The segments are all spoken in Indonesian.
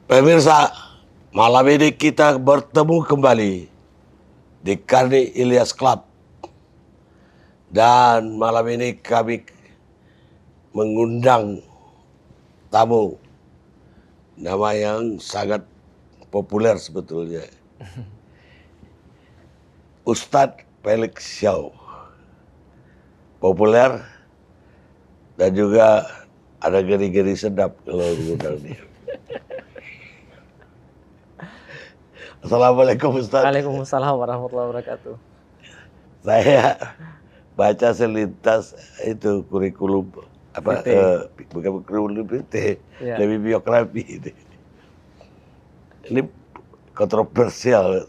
Pemirsa, malam ini kita bertemu kembali di Karni Ilyas Club. Dan malam ini kami mengundang tamu, nama yang sangat populer sebetulnya. Ustadz Felix Xiao. Populer dan juga ada geri-geri sedap kalau mengundang dia. Assalamualaikum Ustaz. Waalaikumsalam warahmatullahi wabarakatuh. Saya baca selintas itu kurikulum bukan kurikulum PT, Ya. lebih biografi ini. Ini kontroversial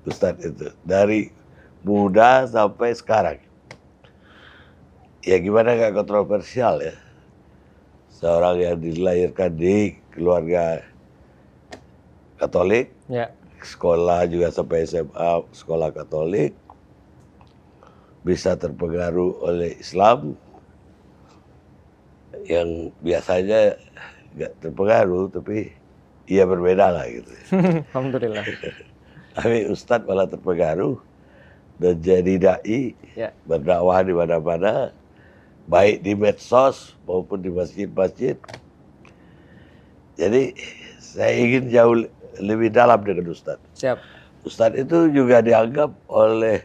Ustaz itu dari muda sampai sekarang. Ya gimana nggak kontroversial ya? Seorang yang dilahirkan di keluarga Katolik, Ya. sekolah juga sampai SMA sekolah Katolik, bisa terpengaruh oleh Islam yang biasanya nggak terpengaruh, tapi ia berbeda lah gitu. Alhamdulillah. Tapi Ustadz malah terpengaruh dan jadi dai, Ya. berdakwah di mana-mana, baik di medsos maupun di masjid-masjid. Jadi saya ingin jauh lebih dalam dengan Ustadz. Siap. Ustadz itu juga dianggap oleh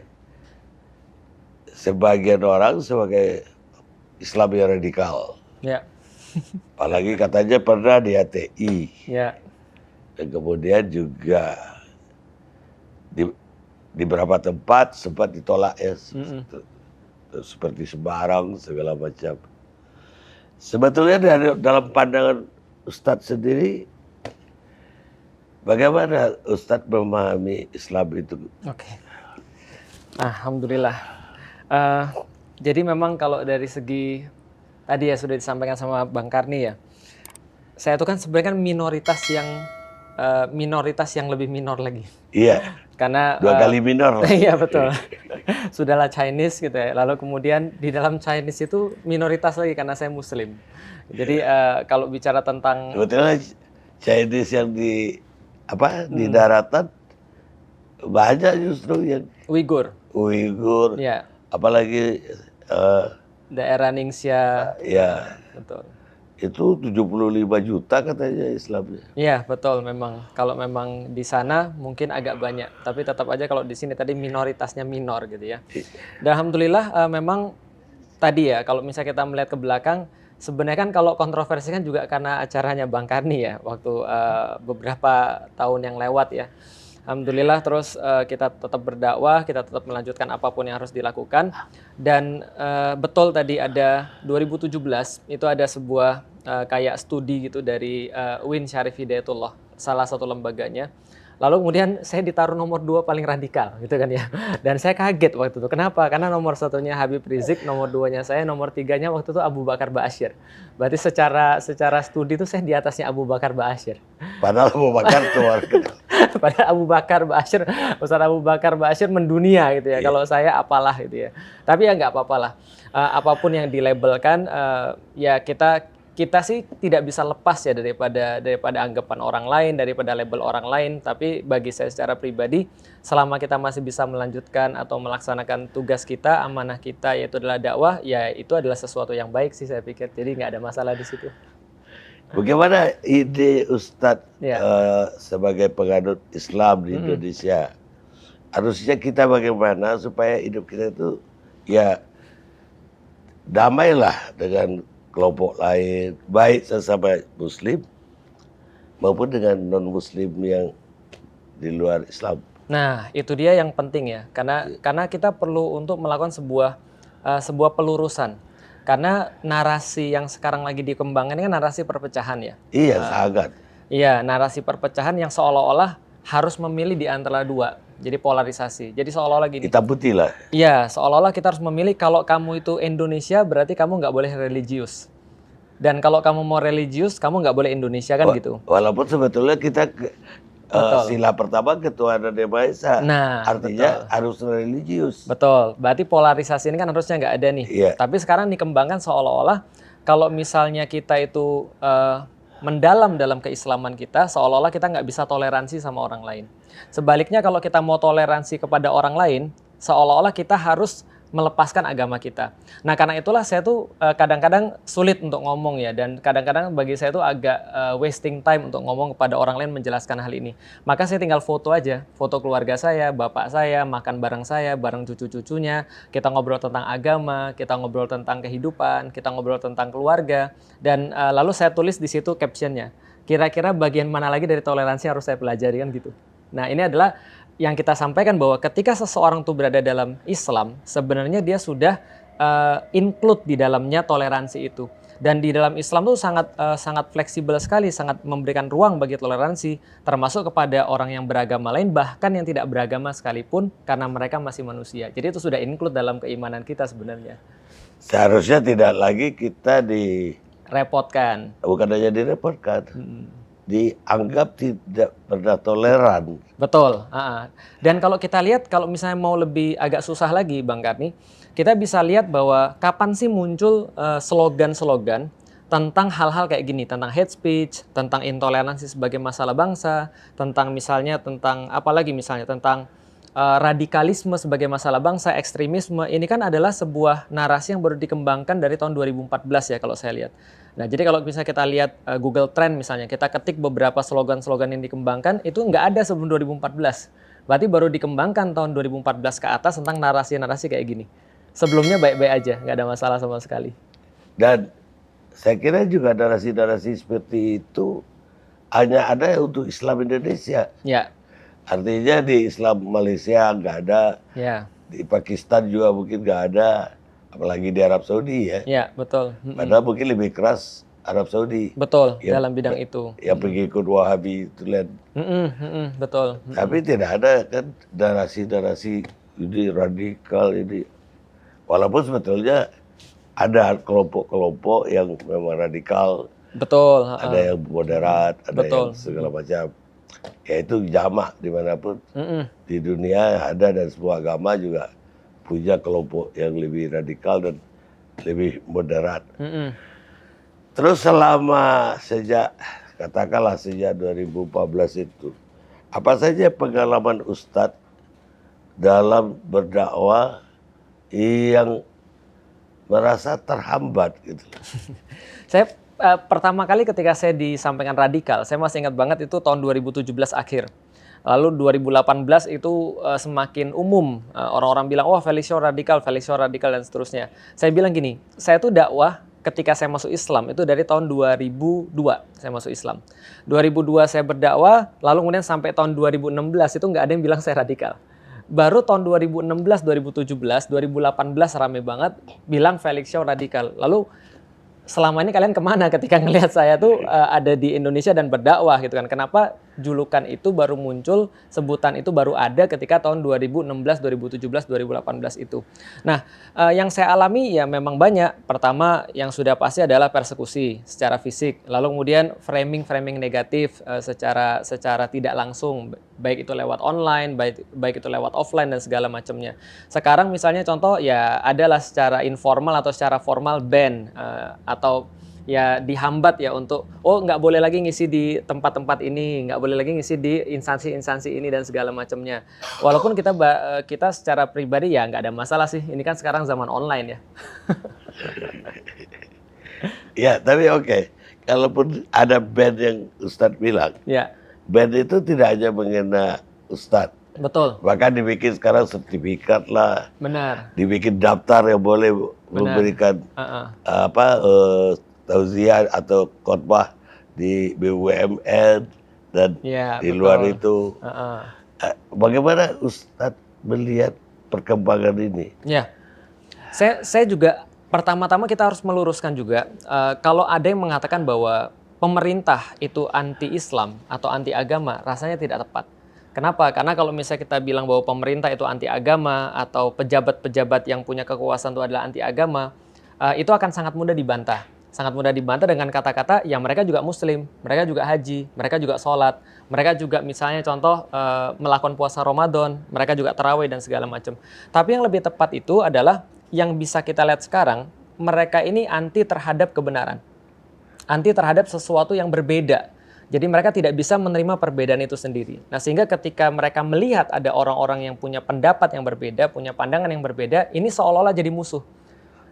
sebagian orang sebagai Islam yang radikal. Ya. Apalagi katanya pernah di HTI. Ya. Dan kemudian juga di beberapa tempat sempat ditolak ya. Seperti Semarang, segala macam. Sebetulnya dalam pandangan Ustadz sendiri, bagaimana Ustadz memahami Islam itu? Oke. Alhamdulillah. Jadi memang kalau dari segi tadi ya sudah disampaikan sama Bang Karni ya. Saya itu kan sebenarnya kan minoritas yang lebih minor lagi. Iya. Karena Dua kali minor lah. Iya betul. Sudahlah Chinese gitu ya. Lalu kemudian di dalam Chinese itu minoritas lagi karena saya Muslim. Jadi kalau bicara tentang Sebetulnya Chinese yang di daratan banyak justru yang Uighur, Uighur, apalagi daerah Ningxia, ya betul. Itu 75 juta katanya Islamnya. Iya betul, memang kalau memang di sana mungkin agak banyak, tapi tetap aja kalau di sini tadi minoritasnya minor gitu ya. Dan alhamdulillah memang tadi ya kalau misalnya kita melihat ke belakang, sebenarnya kan kalau kontroversi kan juga karena acaranya Bang Karni ya waktu beberapa tahun yang lewat ya. Alhamdulillah terus kita tetap berdakwah, kita tetap melanjutkan apapun yang harus dilakukan. Dan betul tadi ada 2017 itu ada sebuah kayak studi gitu dari UIN Syarif Hidayatullah, salah satu lembaganya. Lalu kemudian saya ditaruh nomor 2 paling radikal gitu kan ya. Dan saya kaget waktu itu. Kenapa? Karena nomor 1-nya Habib Rizik, nomor 2-nya saya, nomor 3-nya waktu itu Abu Bakar Ba'asyir. Berarti secara studi itu saya di atasnya Abu Bakar Ba'asyir. Padahal Abu Bakar keluar. Padahal Abu Bakar Ba'asyir, Ustaz Abu Bakar Ba'asyir mendunia gitu ya. Kalau saya apalah gitu ya. Tapi ya nggak apa-apa lah. Apapun yang dilabelkan, ya kita sih tidak bisa lepas ya daripada anggapan orang lain, daripada label orang lain. Tapi bagi saya secara pribadi, selama kita masih bisa melanjutkan atau melaksanakan tugas kita, amanah kita yaitu adalah dakwah, ya itu adalah sesuatu yang baik sih saya pikir. Jadi nggak ada masalah di situ. Bagaimana ide Ustadz sebagai penganut Islam di Indonesia? Harusnya kita bagaimana supaya hidup kita itu ya damailah dengan kelompok lain, baik sesama Muslim maupun dengan non-Muslim yang di luar Islam. Nah, itu dia yang penting ya, karena kita perlu untuk melakukan sebuah pelurusan. Karena narasi yang sekarang lagi dikembangkan ini kan narasi perpecahan ya. Iya, sangat. Iya, narasi perpecahan yang seolah-olah harus memilih di antara dua. Jadi polarisasi. Jadi seolah-olah gini. Hitam putih lah. Iya, seolah-olah kita harus memilih kalau kamu itu Indonesia berarti kamu nggak boleh religius. Dan kalau kamu mau religius, kamu nggak boleh Indonesia kan gitu. Walaupun sebetulnya kita sila pertama ketuhanan yang Maha Esa. Nah, artinya harus religius. Betul. Berarti polarisasi ini kan harusnya nggak ada nih. Iya. Tapi sekarang dikembangkan seolah-olah kalau misalnya kita itu mendalam dalam keislaman kita, seolah-olah kita nggak bisa toleransi sama orang lain. Sebaliknya kalau kita mau toleransi kepada orang lain, seolah-olah kita harus melepaskan agama kita. Nah, karena itulah saya tuh kadang-kadang sulit untuk ngomong ya, dan kadang-kadang bagi saya tuh agak wasting time untuk ngomong kepada orang lain menjelaskan hal ini. Maka saya tinggal foto aja, foto keluarga saya, bapak saya, makan bareng saya, bareng cucu-cucunya, kita ngobrol tentang agama, kita ngobrol tentang kehidupan, kita ngobrol tentang keluarga, dan lalu saya tulis di situ captionnya, kira-kira bagian mana lagi dari toleransi harus saya pelajari kan gitu. Nah, ini adalah yang kita sampaikan bahwa ketika seseorang tuh berada dalam Islam, sebenarnya dia sudah include di dalamnya toleransi itu. Dan di dalam Islam tuh sangat fleksibel sekali, sangat memberikan ruang bagi toleransi, termasuk kepada orang yang beragama lain, bahkan yang tidak beragama sekalipun, karena mereka masih manusia. Jadi itu sudah include dalam keimanan kita sebenarnya. Seharusnya tidak lagi kita Repotkan. bukan hanya direpotkan, dianggap tidak pernah toleran. Betul. Dan kalau kita lihat, kalau misalnya mau lebih agak susah lagi Bang Karni, kita bisa lihat bahwa kapan sih muncul slogan-slogan tentang hal-hal kayak gini, tentang hate speech, tentang intoleransi sebagai masalah bangsa, tentang misalnya tentang apalagi misalnya tentang radikalisme sebagai masalah bangsa, ekstremisme. Ini kan adalah sebuah narasi yang baru dikembangkan dari tahun 2014 ya kalau saya lihat. Nah, jadi kalau bisa kita lihat Google Trend misalnya, kita ketik beberapa slogan-slogan yang dikembangkan, itu nggak ada sebelum 2014. Berarti baru dikembangkan tahun 2014 ke atas tentang narasi-narasi kayak gini. Sebelumnya baik-baik aja, nggak ada masalah sama sekali. Dan saya kira juga narasi-narasi seperti itu hanya ada untuk Islam Indonesia. Ya. Artinya di Islam Malaysia nggak ada, Ya. di Pakistan juga mungkin nggak ada, apalagi di Arab Saudi ya. Ya, betul. Padahal mungkin lebih keras Arab Saudi. Betul, Yang- dalam bidang itu. Yang pengikut Wahabi itu lihat. Betul. Tapi tidak ada kan narasi-narasi ini radikal ini. Walaupun sebetulnya ada kelompok-kelompok yang memang radikal, Betul. ada yang moderat, ada Betul. yang segala macam. Yaitu jamak dimanapun di dunia ada, dan semua agama juga punya kelompok yang lebih radikal dan lebih moderat. Terus katakanlah sejak 2014 itu, apa saja pengalaman Ustadz dalam berdakwah yang merasa terhambat gitu? Saya pertama kali ketika saya disampaikan radikal, saya masih ingat banget itu tahun 2017 akhir. Lalu 2018 itu semakin umum, orang-orang bilang, wah Felicio radikal dan seterusnya. Saya bilang gini, saya tuh dakwah ketika saya masuk Islam itu dari tahun 2002 saya masuk Islam. 2002 saya berdakwah, lalu kemudian sampai tahun 2016 itu nggak ada yang bilang saya radikal. Baru tahun 2016, 2017, 2018 rame banget bilang Felicio radikal. Lalu selama ini kalian kemana ketika ngelihat saya tuh ada di Indonesia dan berdakwah gitu kan? Kenapa julukan itu baru muncul, sebutan itu baru ada ketika tahun 2016, 2017, 2018 itu. Nah, yang saya alami ya memang banyak. Pertama yang sudah pasti adalah persekusi secara fisik. Lalu kemudian framing negatif secara tidak langsung, baik itu lewat online, baik itu lewat offline dan segala macamnya. Sekarang misalnya contoh ya adalah secara informal atau secara formal ban atau ya dihambat ya untuk nggak boleh lagi ngisi di tempat-tempat ini, nggak boleh lagi ngisi di instansi-instansi ini dan segala macamnya. Walaupun kita secara pribadi ya nggak ada masalah sih. Ini kan sekarang zaman online ya. Ya, tapi oke. Kalaupun ada band yang Ustadz bilang, Ya, band itu tidak hanya mengenai Ustadz. betul. Bahkan dibikin sekarang sertifikat lah, Benar. dibikin daftar yang boleh memberikan tausiah atau khotbah di BUMN dan Ya, di betul. luar itu. Bagaimana Ustadz melihat perkembangan ini? Ya, saya juga pertama-tama kita harus meluruskan juga kalau ada yang mengatakan bahwa pemerintah itu anti-Islam atau anti-agama, rasanya tidak tepat. Kenapa? Karena kalau misalnya kita bilang bahwa pemerintah itu anti-agama atau pejabat-pejabat yang punya kekuasaan itu adalah anti-agama, itu akan sangat mudah dibantah. Sangat mudah dibantah dengan kata-kata yang mereka juga muslim, mereka juga haji, mereka juga sholat, mereka juga misalnya contoh melakukan puasa Ramadan, mereka juga tarawih dan segala macam. Tapi yang lebih tepat itu adalah yang bisa kita lihat sekarang, mereka ini anti terhadap kebenaran. anti terhadap sesuatu yang berbeda. Jadi mereka tidak bisa menerima perbedaan itu sendiri. Nah, sehingga ketika mereka melihat ada orang-orang yang punya pendapat yang berbeda, punya pandangan yang berbeda, ini seolah-olah jadi musuh.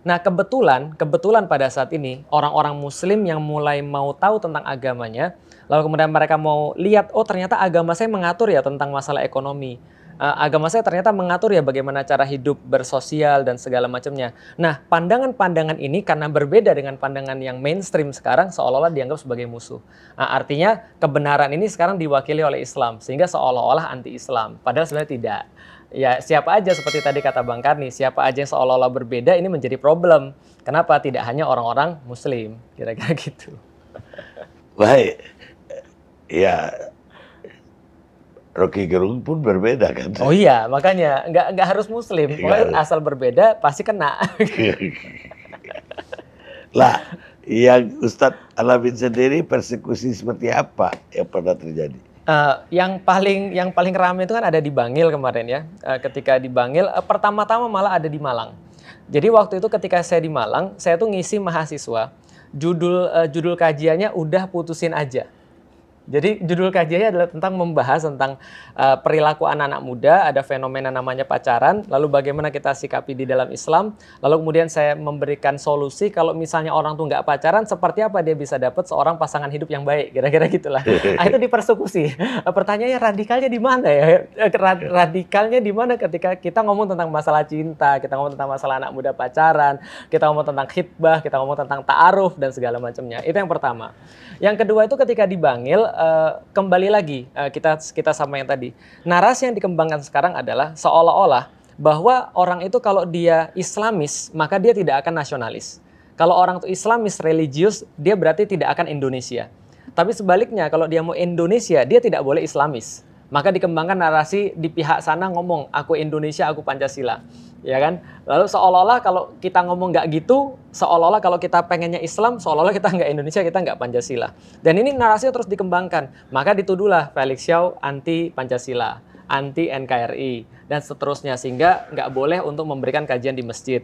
Nah, kebetulan pada saat ini orang-orang muslim yang mulai mau tahu tentang agamanya, lalu kemudian mereka mau lihat, oh ternyata agama saya mengatur ya tentang masalah ekonomi. Agama saya ternyata mengatur ya bagaimana cara hidup bersosial dan segala macamnya. Nah, pandangan-pandangan ini karena berbeda dengan pandangan yang mainstream sekarang seolah-olah dianggap sebagai musuh. Nah, artinya kebenaran ini sekarang diwakili oleh Islam sehingga seolah-olah anti-Islam. Padahal sebenarnya tidak. Ya, siapa aja seperti tadi kata Bang Karni, siapa aja yang seolah-olah berbeda ini menjadi problem. Kenapa? Tidak hanya orang-orang muslim, kira-kira gitu. Baik. Ya, Rocky Gerung pun berbeda kan? Oh iya, makanya nggak harus muslim. Pokoknya asal berbeda pasti kena. Lah, yang Ustadz alamin sendiri persekusi seperti apa yang pernah terjadi? Yang paling ramai itu kan ada di Bangil kemarin ya. Ketika di Bangil, pertama-tama malah ada di Malang. Jadi waktu itu ketika saya di Malang, saya tuh ngisi mahasiswa. Judul kajiannya udah putusin aja. Jadi judul kajiannya adalah tentang membahas tentang perilaku anak-anak muda, ada fenomena namanya pacaran, lalu bagaimana kita sikapi di dalam Islam, lalu kemudian saya memberikan solusi kalau misalnya orang tuh nggak pacaran, seperti apa dia bisa dapat seorang pasangan hidup yang baik, kira-kira gitulah. Itu dipersekusi. Pertanyaannya radikalnya di mana ya? Radikalnya di mana ketika kita ngomong tentang masalah cinta, kita ngomong tentang masalah anak muda pacaran, kita ngomong tentang khitbah, kita ngomong tentang ta'aruf dan segala macamnya. Itu yang pertama. Yang kedua itu ketika di Bangil, kembali lagi kita sama yang tadi. Narasi yang dikembangkan sekarang adalah seolah-olah bahwa orang itu kalau dia Islamis, maka dia tidak akan nasionalis. Kalau orang itu Islamis, religius, dia berarti tidak akan Indonesia. Tapi sebaliknya, kalau dia mau Indonesia, dia tidak boleh Islamis. Maka dikembangkan narasi di pihak sana ngomong, aku Indonesia, aku Pancasila. Ya kan? Lalu seolah-olah kalau kita ngomong nggak gitu, seolah-olah kalau kita pengennya Islam, seolah-olah kita nggak Indonesia, kita nggak Pancasila. Dan ini narasinya terus dikembangkan. Maka dituduhlah Felix Xiao anti Pancasila, anti NKRI, dan seterusnya. Sehingga nggak boleh untuk memberikan kajian di masjid.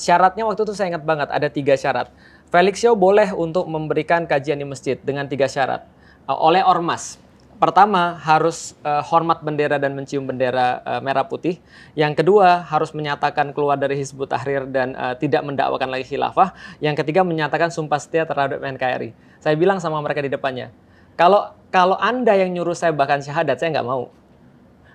Syaratnya waktu itu saya ingat banget, ada 3 syarat. Felix Xiao boleh untuk memberikan kajian di masjid dengan 3 syarat. Oleh ormas. Pertama, harus hormat bendera dan mencium bendera merah putih. Yang kedua, harus menyatakan keluar dari Hizbut Tahrir dan tidak mendakwakan lagi khilafah. Yang ketiga, menyatakan sumpah setia terhadap NKRI. Saya bilang sama mereka di depannya, kalau Anda yang nyuruh saya bahkan syahadat, saya nggak mau.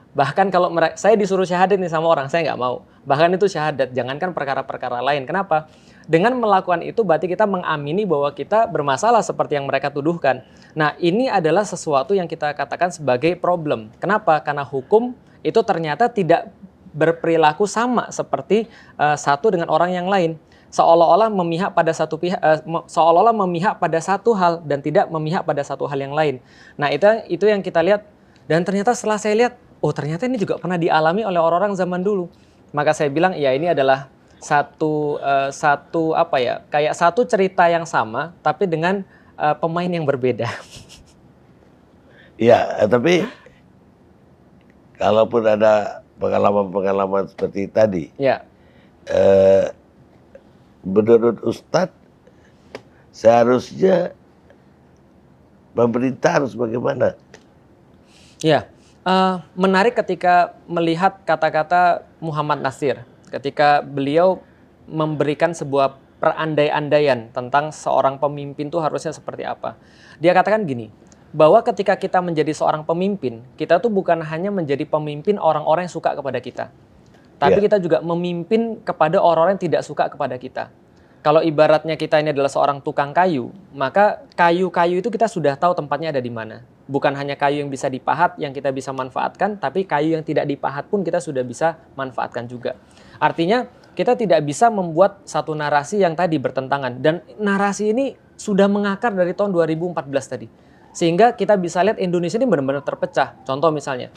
Bahkan kalau saya disuruh syahadat nih sama orang, saya nggak mau. Bahkan itu syahadat, jangankan perkara-perkara lain. Kenapa? Dengan melakukan itu berarti kita mengamini bahwa kita bermasalah seperti yang mereka tuduhkan. Nah, ini adalah sesuatu yang kita katakan sebagai problem. Kenapa? Karena hukum itu ternyata tidak berperilaku sama seperti satu dengan orang yang lain. Seolah-olah memihak pada seolah-olah memihak pada satu hal dan tidak memihak pada satu hal yang lain. Nah, itu yang kita lihat. Dan ternyata setelah saya lihat, oh ternyata ini juga pernah dialami oleh orang-orang zaman dulu. Maka saya bilang, ya ini adalah kayak satu cerita yang sama tapi dengan pemain yang berbeda. Ya, tapi kalaupun ada pengalaman-pengalaman seperti tadi, ya. Menurut Ustadz seharusnya pemerintah harus bagaimana? Ya, menarik ketika melihat kata-kata Muhammad Nasir. Ketika beliau memberikan sebuah perandai-andaian tentang seorang pemimpin itu harusnya seperti apa. Dia katakan gini, bahwa ketika kita menjadi seorang pemimpin, kita tuh bukan hanya menjadi pemimpin orang-orang yang suka kepada kita. Tapi kita juga memimpin kepada orang-orang yang tidak suka kepada kita. Kalau ibaratnya kita ini adalah seorang tukang kayu, maka kayu-kayu itu kita sudah tahu tempatnya ada di mana. Bukan hanya kayu yang bisa dipahat yang kita bisa manfaatkan, tapi kayu yang tidak dipahat pun kita sudah bisa manfaatkan juga. Artinya kita tidak bisa membuat satu narasi yang tadi bertentangan. Dan narasi ini sudah mengakar dari tahun 2014 tadi. Sehingga kita bisa lihat Indonesia ini benar-benar terpecah. Contoh misalnya,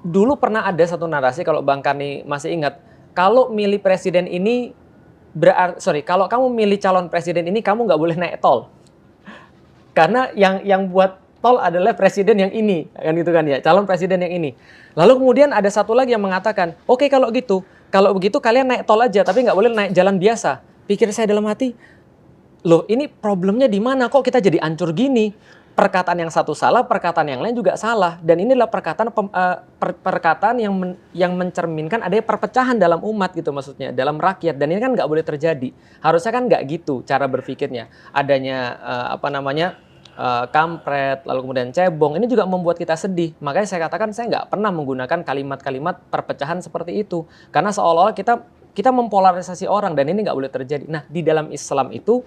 dulu pernah ada satu narasi, kalau Bang Karni masih ingat, kalau milih presiden ini, kalau kamu milih calon presiden ini, kamu nggak boleh naik tol. Karena yang buat tol adalah presiden yang ini, kan gitu kan ya, calon presiden yang ini. Lalu kemudian ada satu lagi yang mengatakan, oke kalau begitu kalian naik tol aja, tapi nggak boleh naik jalan biasa. Pikir saya dalam hati, loh ini problemnya di mana kok kita jadi hancur gini? Perkataan yang satu salah, perkataan yang lain juga salah. Dan inilah perkataan yang mencerminkan adanya perpecahan dalam umat gitu maksudnya, dalam rakyat. Dan ini kan nggak boleh terjadi. Harusnya kan nggak gitu cara berpikirnya. Adanya kampret, lalu kemudian cebong, ini juga membuat kita sedih. Makanya saya katakan saya nggak pernah menggunakan kalimat-kalimat perpecahan seperti itu. Karena seolah-olah kita mempolarisasi orang dan ini nggak boleh terjadi. Nah, di dalam Islam itu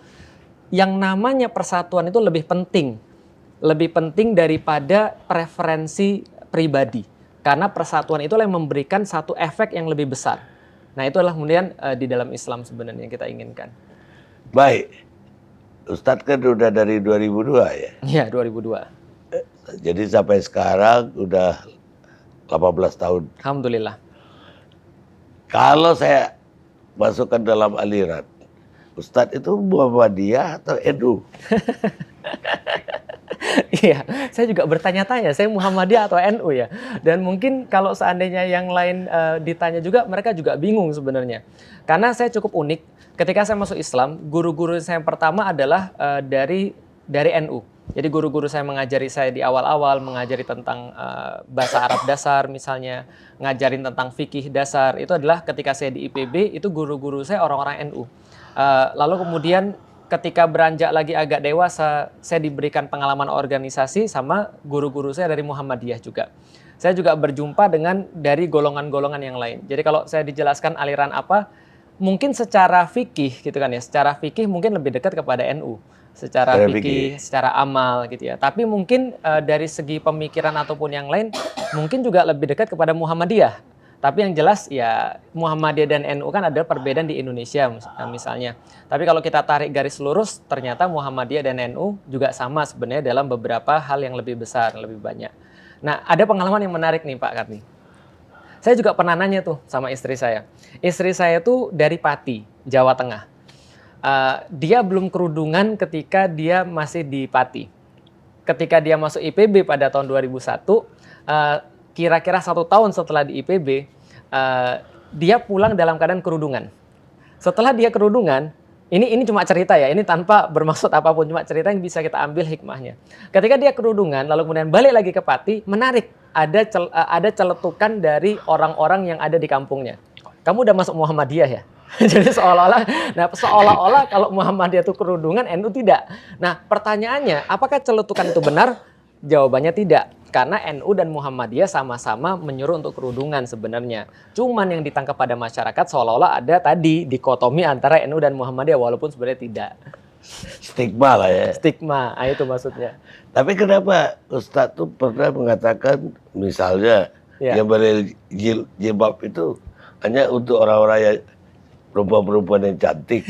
yang namanya persatuan itu lebih penting daripada preferensi pribadi. Karena persatuan itulah yang memberikan satu efek yang lebih besar. Nah, itulah kemudian di dalam Islam sebenarnya yang kita inginkan. Baik. Ustadz kan udah dari 2002 ya? Iya, 2002. Jadi sampai sekarang udah 18 tahun. Alhamdulillah. Kalau saya masukkan dalam aliran, Ustadz itu Muhammadiyah atau NU? Iya, saya juga bertanya-tanya, saya Muhammadiyah atau NU ya. Dan mungkin kalau seandainya yang lain ditanya juga, mereka juga bingung sebenarnya. Karena saya cukup unik, ketika saya masuk Islam, guru-guru saya yang pertama adalah dari NU. Jadi guru-guru saya mengajari saya di awal-awal, mengajari tentang bahasa Arab dasar misalnya, ngajarin tentang fikih dasar, itu adalah ketika saya di IPB, itu guru-guru saya orang-orang NU. Lalu kemudian ketika beranjak lagi agak dewasa, saya diberikan pengalaman organisasi sama guru-guru saya dari Muhammadiyah juga. Saya juga berjumpa dengan dari golongan-golongan yang lain. Jadi kalau saya dijelaskan aliran apa, mungkin secara fikih gitu kan ya, secara fikih mungkin lebih dekat kepada NU. Secara fikih, secara amal gitu ya. Tapi mungkin dari segi pemikiran ataupun yang lain, mungkin juga lebih dekat kepada Muhammadiyah. Tapi yang jelas ya Muhammadiyah dan NU kan ada perbedaan di Indonesia misalnya. Tapi kalau kita tarik garis lurus, ternyata Muhammadiyah dan NU juga sama sebenarnya dalam beberapa hal yang lebih besar, lebih banyak. Nah, ada pengalaman yang menarik nih Pak Karni. Saya juga pernah nanya tuh sama istri saya. Istri saya tuh dari Pati, Jawa Tengah. Dia belum kerudungan ketika dia masih di Pati. Ketika dia masuk IPB pada tahun 2001, kira-kira 1 tahun setelah di IPB, dia pulang dalam keadaan kerudungan. Setelah dia kerudungan, ini cuma cerita ya, ini tanpa bermaksud apapun, cuma cerita yang bisa kita ambil hikmahnya. Ketika dia kerudungan, lalu kemudian balik lagi ke Pati, menarik, ada celetukan dari orang-orang yang ada di kampungnya. Kamu udah masuk Muhammadiyah ya? Jadi seolah-olah kalau Muhammadiyah itu kerudungan, NU tidak. Nah, pertanyaannya, apakah celetukan itu benar? Jawabannya tidak. Karena NU dan Muhammadiyah sama-sama menyuruh untuk kerudungan sebenarnya. Cuman yang ditangkap pada masyarakat seolah-olah ada tadi dikotomi antara NU dan Muhammadiyah, walaupun sebenarnya tidak. Stigma lah ya. Stigma, itu maksudnya. Tapi kenapa Ustadz tuh pernah mengatakan misalnya yang berjilbab itu hanya untuk orang-orang yang perempuan-perempuan yang cantik.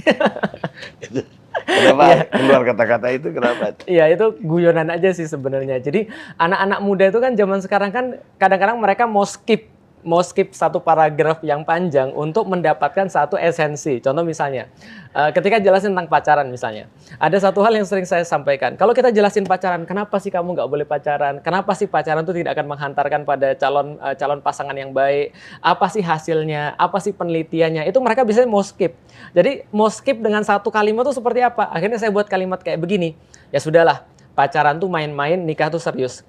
Kenapa keluar kata-kata itu, kenapa? Iya, itu guyonan aja sih sebenarnya. Jadi anak-anak muda itu kan zaman sekarang kan kadang-kadang mereka mau skip satu paragraf yang panjang untuk mendapatkan satu esensi. Contoh misalnya, ketika jelasin tentang pacaran misalnya, ada satu hal yang sering saya sampaikan. Kalau kita jelasin pacaran, kenapa sih kamu nggak boleh pacaran? Kenapa sih pacaran itu tidak akan menghantarkan pada calon pasangan yang baik? Apa sih hasilnya? Apa sih penelitiannya? Itu mereka biasanya mau skip. Jadi mau skip dengan satu kalimat itu seperti apa? Akhirnya saya buat kalimat kayak begini. Ya sudahlah, pacaran tuh main-main, nikah tuh serius.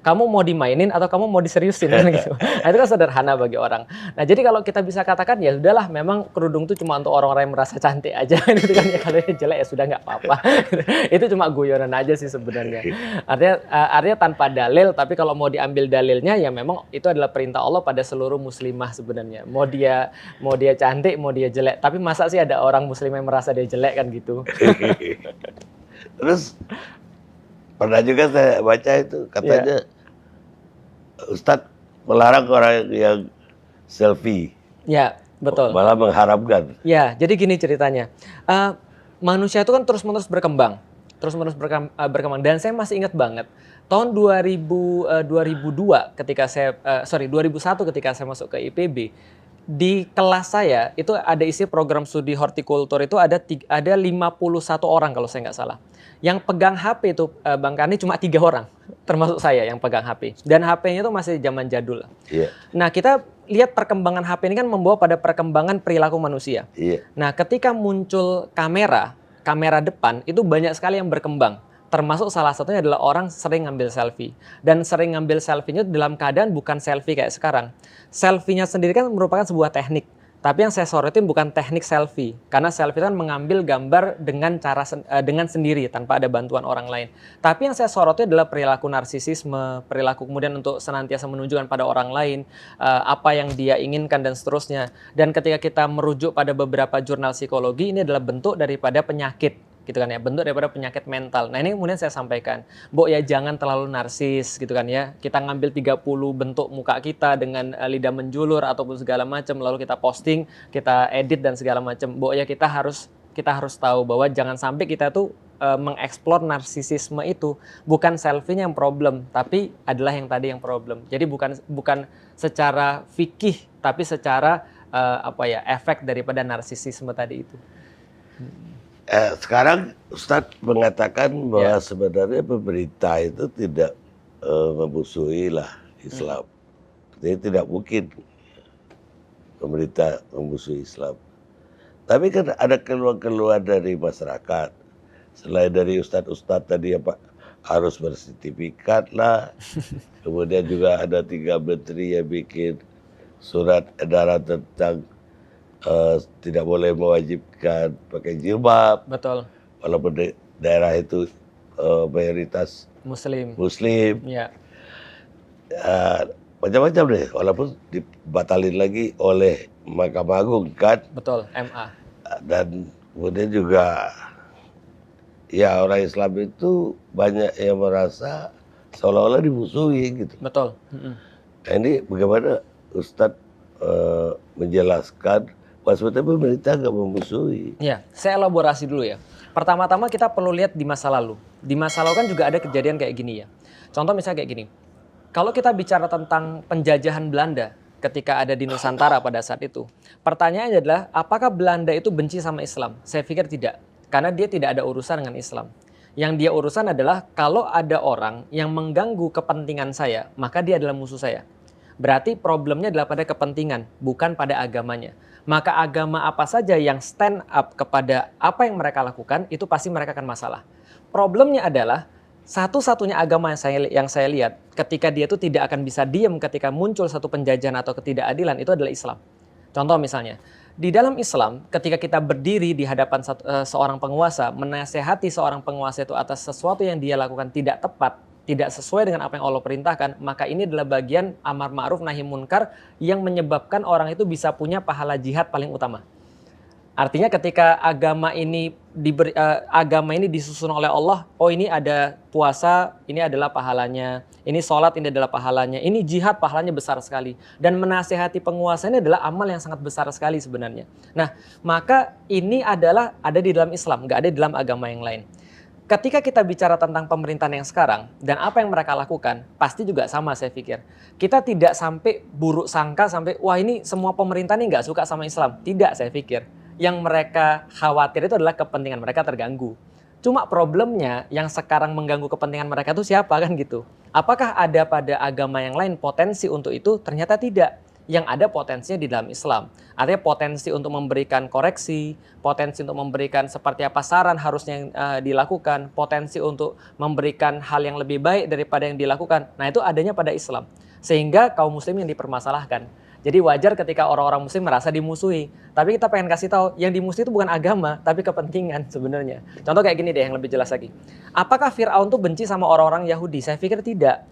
Kamu mau dimainin atau kamu mau diseriusin kan gitu. Nah, itu kan sederhana bagi orang. Nah, jadi kalau kita bisa katakan ya sudahlah, memang kerudung itu cuma untuk orang-orang yang merasa cantik aja gitu kan ya. Kalau jelek ya sudah nggak apa-apa. Itu cuma guyonan aja sih sebenarnya. Artinya tanpa dalil, tapi kalau mau diambil dalilnya ya memang itu adalah perintah Allah pada seluruh muslimah sebenarnya. Mau dia cantik, mau dia jelek. Tapi masa sih ada orang muslim yang merasa dia jelek kan gitu. Terus pernah juga saya baca itu katanya Ustadz melarang orang yang selfie. Ya, betul. Malah mengharamkan. Ya, jadi gini ceritanya. Manusia itu kan terus-menerus berkembang. Dan saya masih ingat banget tahun 2002 ketika 2001 ketika saya masuk ke IPB. Di kelas saya itu ada isi program studi hortikultur itu ada 51 orang kalau saya nggak salah. Yang pegang HP itu Bang Karni cuma 3 orang, termasuk saya yang pegang HP. Dan HP-nya itu masih zaman jadul. Yeah. Nah, kita lihat perkembangan HP ini kan membawa pada perkembangan perilaku manusia. Yeah. Nah, ketika muncul kamera, kamera depan itu banyak sekali yang berkembang. Termasuk salah satunya adalah orang sering ngambil selfie. Dan sering ngambil selfie-nya dalam keadaan bukan selfie kayak sekarang. Selfie-nya sendiri kan merupakan sebuah teknik. Tapi yang saya sorotin bukan teknik selfie. Karena selfie kan mengambil gambar dengan dengan sendiri tanpa ada bantuan orang lain. Tapi yang saya soroti adalah perilaku narsisisme, perilaku kemudian untuk senantiasa menunjukkan pada orang lain apa yang dia inginkan dan seterusnya. Dan ketika kita merujuk pada beberapa jurnal psikologi, ini adalah bentuk daripada penyakit. Gitu kan ya, bentuk daripada penyakit mental. Nah ini kemudian saya sampaikan, Mbok ya jangan terlalu narsis gitu kan ya. Kita ngambil 30 bentuk muka kita dengan lidah menjulur ataupun segala macam, lalu kita posting, kita edit dan segala macam. Mbok ya kita harus tahu bahwa jangan sampai kita tuh mengeksplor narsisisme itu. Bukan selfie-nya yang problem, tapi adalah yang tadi yang problem. Jadi bukan secara fikih, tapi secara efek daripada narsisisme tadi itu. Sekarang Ustadz mengatakan bahwa sebenarnya pemerintah itu tidak memusuhi lah Islam. Jadi tidak mungkin pemerintah memusuhi Islam. Tapi kan ada keluhan-keluhan dari masyarakat. Selain dari Ustadz tadi ya Pak, harus bersertifikat lah. Kemudian juga ada 3 menteri yang bikin surat edaran tentang tidak boleh mewajibkan pakai jilbab. Betul. Walaupun daerah itu mayoritas Muslim. Ya. Macam-macam deh. Walaupun dibatalin lagi oleh Mahkamah Agung kan. Betul. MA. Dan kemudian juga ya orang Islam itu banyak yang merasa seolah-olah dimusuhi gitu. Betul. Nah ini bagaimana Ustadz menjelaskan bahwa sebetulnya pemerintah nggak memusuhi. Ya, saya elaborasi dulu ya. Pertama-tama kita perlu lihat di masa lalu. Di masa lalu kan juga ada kejadian kayak gini ya. Contoh misalnya kayak gini. Kalau kita bicara tentang penjajahan Belanda ketika ada di Nusantara pada saat itu. Pertanyaannya adalah apakah Belanda itu benci sama Islam? Saya pikir tidak. Karena dia tidak ada urusan dengan Islam. Yang dia urusan adalah kalau ada orang yang mengganggu kepentingan saya, maka dia adalah musuh saya. Berarti problemnya adalah pada kepentingan, bukan pada agamanya. Maka agama apa saja yang stand up kepada apa yang mereka lakukan, itu pasti mereka akan masalah. Problemnya adalah, satu-satunya agama yang saya lihat, ketika dia itu tidak akan bisa diam ketika muncul satu penjajahan atau ketidakadilan, itu adalah Islam. Contoh misalnya, di dalam Islam, ketika kita berdiri di hadapan seorang penguasa, menasehati seorang penguasa itu atas sesuatu yang dia lakukan tidak tepat, tidak sesuai dengan apa yang Allah perintahkan, maka ini adalah bagian amar ma'ruf nahi munkar yang menyebabkan orang itu bisa punya pahala jihad paling utama. Artinya ketika agama ini disusun oleh Allah, oh ini ada puasa, ini adalah pahalanya, ini sholat, ini adalah pahalanya, ini jihad pahalanya besar sekali. Dan menasehati penguasa ini adalah amal yang sangat besar sekali sebenarnya. Nah, maka ini ada di dalam Islam, nggak ada di dalam agama yang lain. Ketika kita bicara tentang pemerintahan yang sekarang dan apa yang mereka lakukan, pasti juga sama saya pikir. Kita tidak sampai buruk sangka sampai, wah ini semua pemerintah ini nggak suka sama Islam. Tidak saya pikir. Yang mereka khawatir itu adalah kepentingan mereka terganggu. Cuma problemnya yang sekarang mengganggu kepentingan mereka itu siapa kan gitu. Apakah ada pada agama yang lain potensi untuk itu? Ternyata tidak. Yang ada potensinya di dalam Islam. Artinya potensi untuk memberikan koreksi, potensi untuk memberikan seperti apa saran harusnya dilakukan, potensi untuk memberikan hal yang lebih baik daripada yang dilakukan. Nah itu adanya pada Islam. Sehingga kaum muslim yang dipermasalahkan. Jadi wajar ketika orang-orang muslim merasa dimusuhi. Tapi kita pengen kasih tahu, yang dimusuhi itu bukan agama, tapi kepentingan sebenarnya. Contoh kayak gini deh yang lebih jelas lagi. Apakah Fir'aun tuh benci sama orang-orang Yahudi? Saya pikir tidak.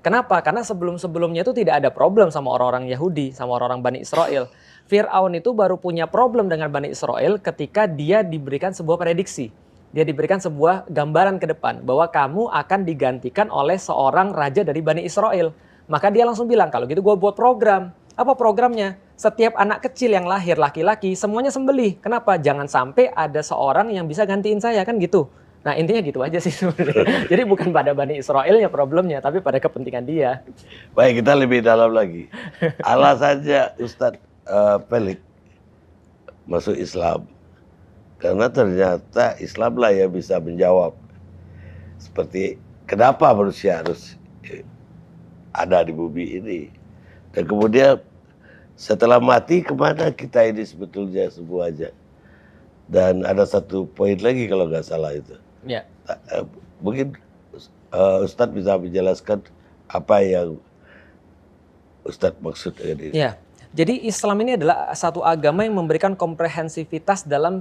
Kenapa? Karena sebelum-sebelumnya itu tidak ada problem sama orang-orang Yahudi, sama orang-orang Bani Israel. Fir'aun itu baru punya problem dengan Bani Israel ketika dia diberikan sebuah prediksi. Dia diberikan sebuah gambaran ke depan bahwa kamu akan digantikan oleh seorang raja dari Bani Israel. Maka dia langsung bilang, kalau gitu gue buat program. Apa programnya? Setiap anak kecil yang lahir laki-laki semuanya sembelih. Kenapa? Jangan sampai ada seorang yang bisa gantiin saya, kan gitu. Nah intinya gitu aja sih sebenarnya. Jadi bukan pada Bani Israelnya problemnya, tapi pada kepentingan dia. Baik, kita lebih dalam lagi. Alasannya Ustadz Pelik masuk Islam, karena ternyata Islam lah yang bisa menjawab. Seperti kenapa manusia harus ada di bumi ini. Dan kemudian setelah mati kemana kita ini sebetulnya semuanya. Dan ada satu poin lagi kalau nggak salah itu. Ya. Mungkin Ustadz bisa menjelaskan apa yang Ustadz maksud dengan ini. Ya. Jadi Islam ini adalah satu agama yang memberikan komprehensivitas dalam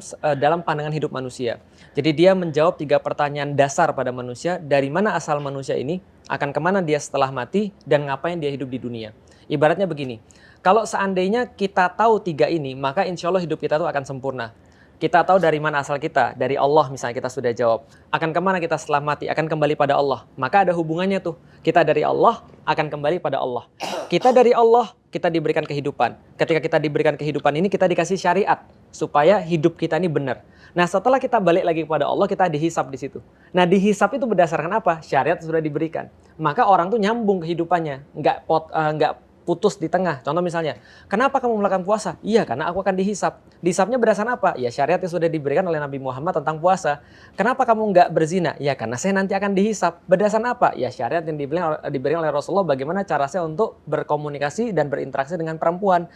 pandangan hidup manusia. Jadi dia menjawab 3 pertanyaan dasar pada manusia, dari mana asal manusia ini, akan kemana dia setelah mati, dan ngapain dia hidup di dunia. Ibaratnya begini, kalau seandainya kita tahu 3 ini, maka insya Allah hidup kita itu akan sempurna. Kita tahu dari mana asal kita, dari Allah misalnya kita sudah jawab. Akan kemana kita setelah mati, akan kembali pada Allah. Maka ada hubungannya tuh, kita dari Allah akan kembali pada Allah. Kita dari Allah, kita diberikan kehidupan. Ketika kita diberikan kehidupan ini, kita dikasih syariat supaya hidup kita ini benar. Nah, setelah kita balik lagi kepada Allah, kita dihisap di situ. Nah, dihisap itu berdasarkan apa? Syariat sudah diberikan. Maka orang tuh nyambung kehidupannya, nggak putus di tengah. Contoh misalnya, kenapa kamu melakukan puasa? Iya, karena aku akan dihisap. Dihisapnya berdasarkan apa? Ya, syariat yang sudah diberikan oleh Nabi Muhammad tentang puasa. Kenapa kamu nggak berzina? Ya, karena saya nanti akan dihisap. Berdasarkan apa? Ya, syariat yang diberikan oleh Rasulullah bagaimana cara saya untuk berkomunikasi dan berinteraksi dengan perempuan.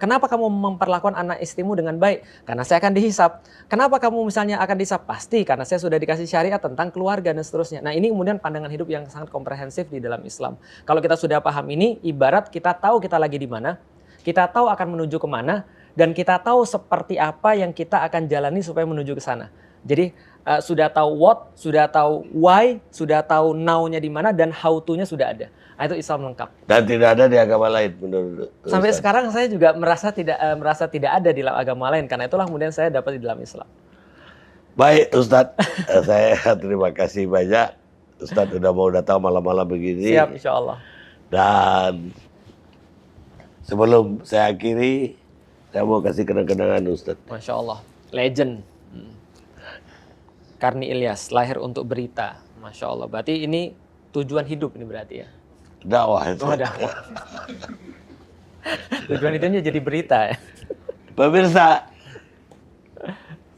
Kenapa kamu memperlakukan anak istrimu dengan baik? Karena saya akan dihisap. Kenapa kamu misalnya akan dihisap? Pasti karena saya sudah dikasih syariat tentang keluarga dan seterusnya. Nah, ini kemudian pandangan hidup yang sangat komprehensif di dalam Islam. Kalau kita sudah paham ini, ibarat kita tahu kita lagi di mana, kita tahu akan menuju kemana, dan kita tahu seperti apa yang kita akan jalani supaya menuju ke sana. Jadi sudah tahu what, sudah tahu why, sudah tahu now-nya di mana, dan how to-nya sudah ada. Nah, itu Islam lengkap. Dan tidak ada di agama lain menurut Sampai Ustadz. sekarang saya juga merasa tidak ada di agama lain, karena itulah kemudian saya dapat di dalam Islam. Baik Ustadz, saya terima kasih banyak. Ustadz udah mau datang malam-malam begini. Siap, insya Allah. Dan sebelum saya akhiri, saya mau kasih kenang-kenangan Ustadz. Masya Allah, legend. Karni Ilyas, lahir untuk berita. Masya Allah, berarti ini tujuan hidup ini berarti ya? Dakwah itu. Oh, dakwah. Tujuan hidupnya jadi berita ya? Pemirsa,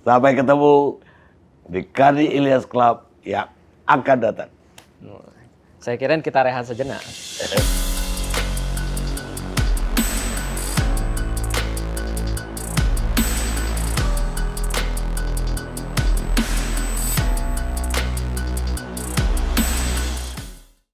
sampai ketemu di Karni Ilyas Club yang akan datang. Saya kirain kita rehat sejenak.